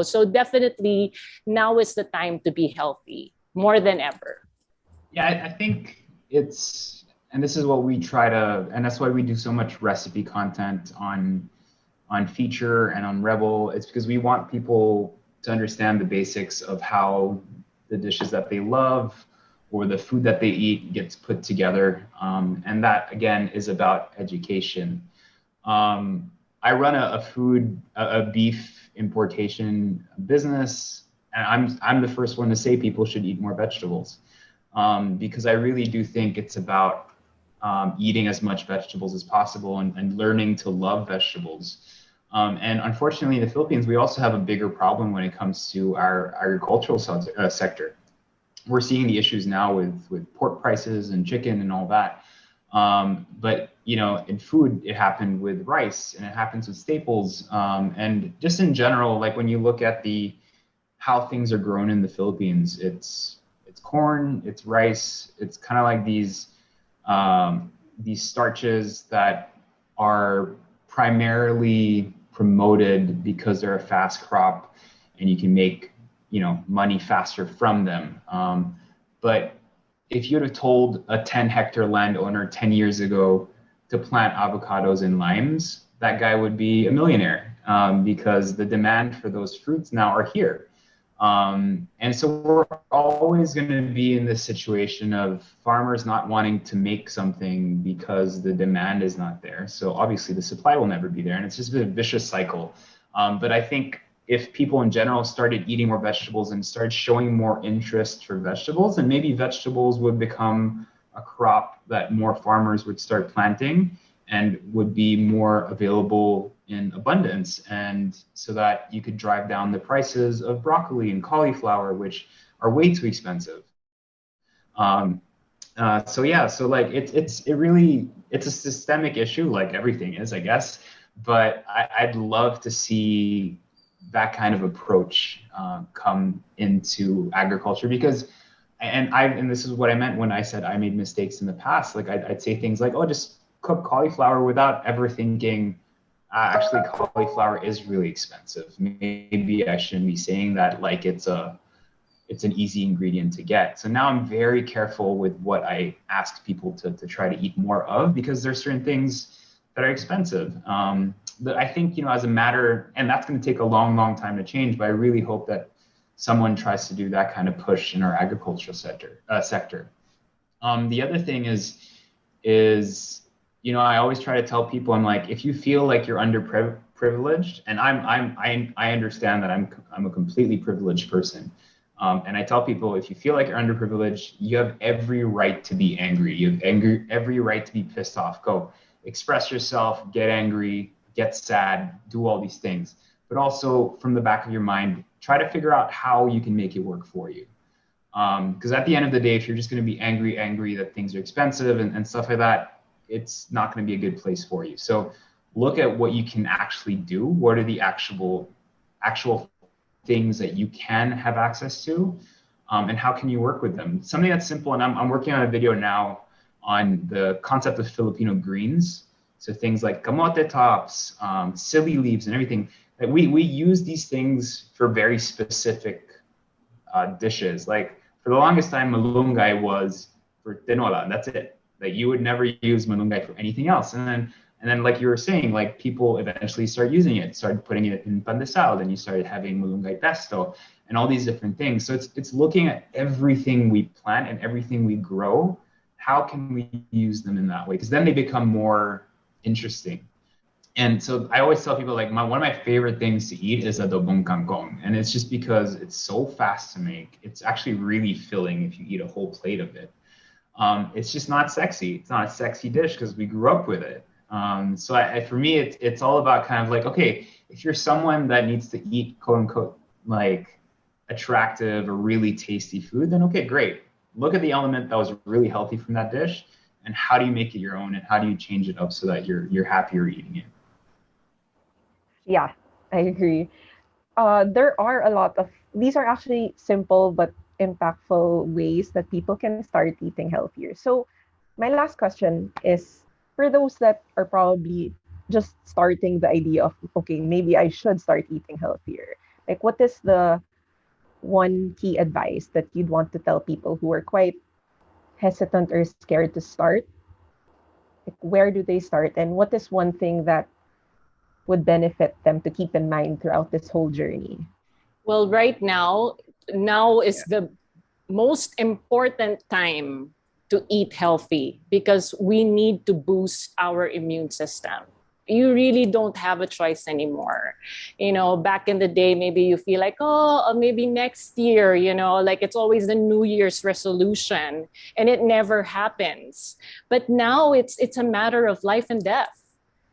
So definitely now is the time to be healthy more than ever. Yeah, I think and this is what we try to, and that's why we do so much recipe content on Feature and on Rebel. It's because we want people to understand the basics of how the dishes that they love or the food that they eat gets put together. And that, again, is about education. I run a beef importation business, and I'm the first one to say people should eat more vegetables, because I really do think it's about eating as much vegetables as possible and learning to love vegetables. And unfortunately, in the Philippines, we also have a bigger problem when it comes to our agricultural sector. We're seeing the issues now with pork prices and chicken and all that. But in food, it happened with rice, and it happens with staples. And just in general, like when you look at how things are grown in the Philippines, it's corn, it's rice, it's kind of like these starches that are primarily promoted because they're a fast crop and you can make money faster from them. But if you'd have told a 10-hectare landowner 10 years ago to plant avocados and limes, that guy would be a millionaire, because the demand for those fruits now are here. And so we're always going to be in this situation of farmers not wanting to make something because the demand is not there. So obviously the supply will never be there, and it's just a vicious cycle. But I think if people in general started eating more vegetables and started showing more interest for vegetables, then maybe vegetables would become a crop that more farmers would start planting and would be more available in abundance, and so that you could drive down the prices of broccoli and cauliflower, which are way too expensive. So yeah, so like it's a systemic issue, like everything is, I guess. But I'd love to see that kind of approach come into agriculture, because and this is what I meant when I said I made mistakes in the past. Like I'd say things like, oh, just cook cauliflower, without ever thinking, actually cauliflower is really expensive. Maybe I shouldn't be saying that like it's an easy ingredient to get. So now I'm very careful with what I ask people to try to eat more of, because there's certain things that are expensive. But I think, as a matter, and that's going to take a long, long time to change, but I really hope that someone tries to do that kind of push in our agricultural sector. The other thing is I always try to tell people, I'm like, if you feel like you're underprivileged, and I understand that I'm a completely privileged person. And I tell people, if you feel like you're underprivileged, you have every right to be angry. You have every right to be pissed off. Go express yourself, get angry, get sad, do all these things. But also from the back of your mind, try to figure out how you can make it work for you. Because at the end of the day, if you're just going to be angry that things are expensive and stuff like that, it's not going to be a good place for you. So look at what you can actually do. What are the actual things that you can have access to, and how can you work with them? Something that's simple, and I'm working on a video now on the concept of Filipino greens. So things like kamote tops, silly leaves, and everything. Like we use these things for very specific dishes. Like for the longest time, malunggay was for tinola. That's it. Like you would never use malunggay for anything else. And then like you were saying, like people eventually started using it, started putting it in pandesal, then you started having malunggay pesto and all these different things. So it's looking at everything we plant and everything we grow. How can we use them in that way? Because then they become more interesting. And so I always tell people like one of my favorite things to eat is adobong kangkong. And it's just because it's so fast to make. It's actually really filling if you eat a whole plate of it. It's just not sexy. It's not a sexy dish because we grew up with it. So for me, it's all about kind of like, okay, if you're someone that needs to eat quote unquote like attractive or really tasty food, then okay, great. Look at the element that was really healthy from that dish, and how do you make it your own, and how do you change it up so that you're happier eating it. Yeah, I agree. There are a lot of these are actually simple but impactful ways that people can start eating healthier. So, my last question is for those that are probably just starting the idea of, okay, maybe I should start eating healthier. Like, what is the one key advice that you'd want to tell people who are quite hesitant or scared to start? Like, where do they start? And what is one thing that would benefit them to keep in mind throughout this whole journey? Well, right now is the most important time to eat healthy because we need to boost our immune system. You really don't have a choice anymore. Back in the day, maybe you feel like, oh, maybe next year, like it's always the New Year's resolution and it never happens. But now it's a matter of life and death.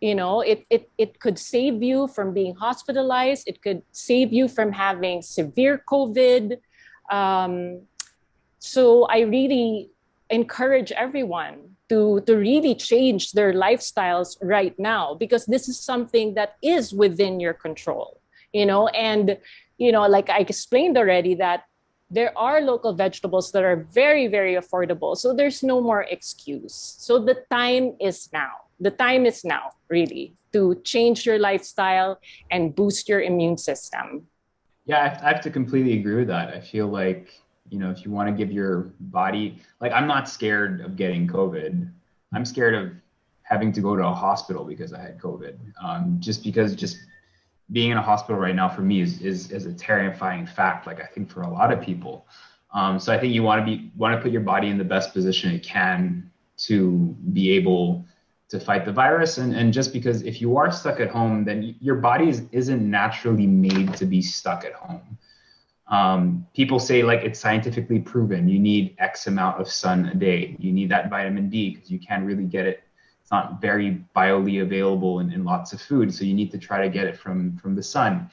It could save you from being hospitalized. It could save you from having severe COVID. So I really encourage everyone to really change their lifestyles right now, because this is something that is within your control, and, like I explained already, that there are local vegetables that are very, very affordable. So there's no more excuse. So the time is now. The time is now, really, to change your lifestyle and boost your immune system. Yeah, I have to completely agree with that. I feel like, if you want to give your body, like I'm not scared of getting COVID. I'm scared of having to go to a hospital because I had COVID. Just because just being in a hospital right now for me is a terrifying fact. Like I think for a lot of people. So I think you want to put your body in the best position it can to be able to fight the virus. And just because if you are stuck at home, then your body isn't naturally made to be stuck at home. People say like it's scientifically proven you need X amount of sun a day. You need that vitamin D because you can't really get it. It's not very biologically available in lots of food. So you need to try to get it from the sun.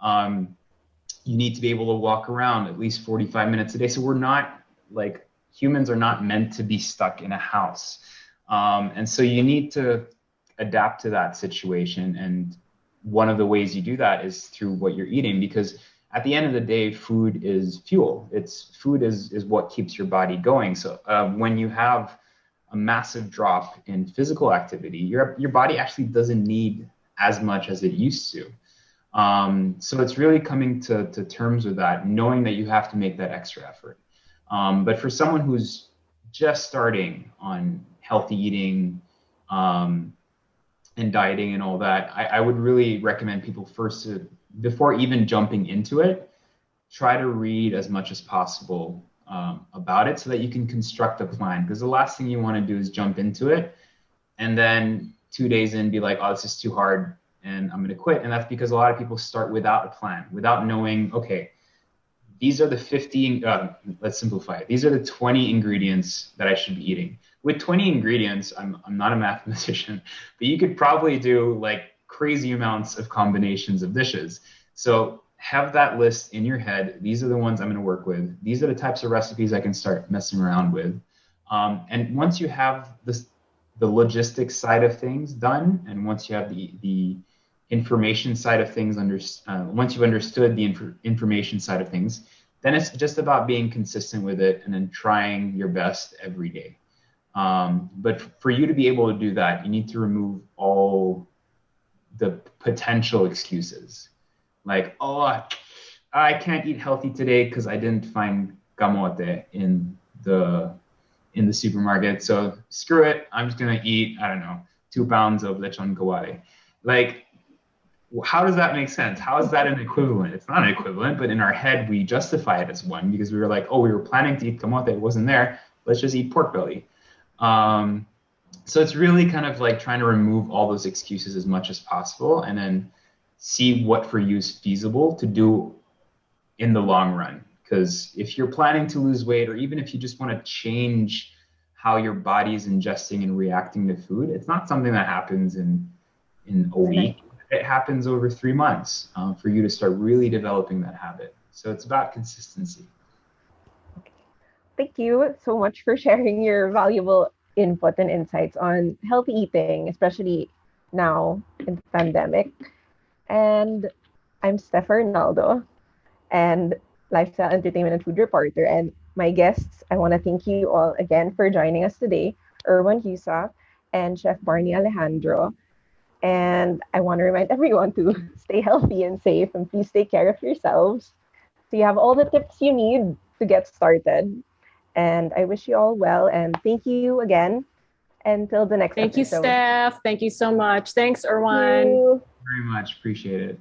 You need to be able to walk around at least 45 minutes a day. So we're not like humans are not meant to be stuck in a house. And so you need to adapt to that situation. And one of the ways you do that is through what you're eating, because at the end of the day, food is fuel. Food is what keeps your body going. So when you have a massive drop in physical activity, your body actually doesn't need as much as it used to. So it's really coming to terms with that, knowing that you have to make that extra effort. But for someone who's just starting on healthy eating and dieting and all that, I would really recommend people first to, before even jumping into it, try to read as much as possible about it so that you can construct a plan. Because the last thing you want to do is jump into it and then 2 days in be like, oh, this is too hard and I'm going to quit. And that's because a lot of people start without a plan, without knowing, okay, these are the 50, let's simplify it. These are the 20 ingredients that I should be eating. With 20 ingredients, I'm not a mathematician, but you could probably do like crazy amounts of combinations of dishes. So have that list in your head. These are the ones I'm going to work with. These are the types of recipes I can start messing around with. And once you have this, the logistics side of things done, and once you have the information side of things once you've understood the information side of things, then it's just about being consistent with it and then trying your best every day. But for you to be able to do that, you need to remove all the potential excuses, like, oh, I can't eat healthy today because I didn't find kamote in the supermarket. So screw it. I'm just gonna eat, I don't know, 2 pounds of lechon kawale. Like, how does that make sense? How is that an equivalent? It's not an equivalent, but in our head we justify it as one because we were like, oh, we were planning to eat kamote, it wasn't there. Let's just eat pork belly. Um, so it's really kind of like trying to remove all those excuses as much as possible, and then see what for you is feasible to do in the long run. Because if you're planning to lose weight, or even if you just want to change how your body is ingesting and reacting to food, it's not something that happens in a Right. week. It happens over 3 months for you to start really developing that habit. So it's about consistency. Thank you so much for sharing your valuable input and insights on healthy eating, especially now in the pandemic. And I'm Steph Arnaldo, and lifestyle entertainment and food reporter. And my guests, I want to thank you all again for joining us today, Erwan Husa and Chef Barney Alejandro. And I want to remind everyone to stay healthy and safe, and please take care of yourselves so you have all the tips you need to get started. And I wish you all well, and thank you again. Until the next Thank you, episode. Steph. Thank you so much. Thanks, Thank Erwan. you. Very much appreciate it.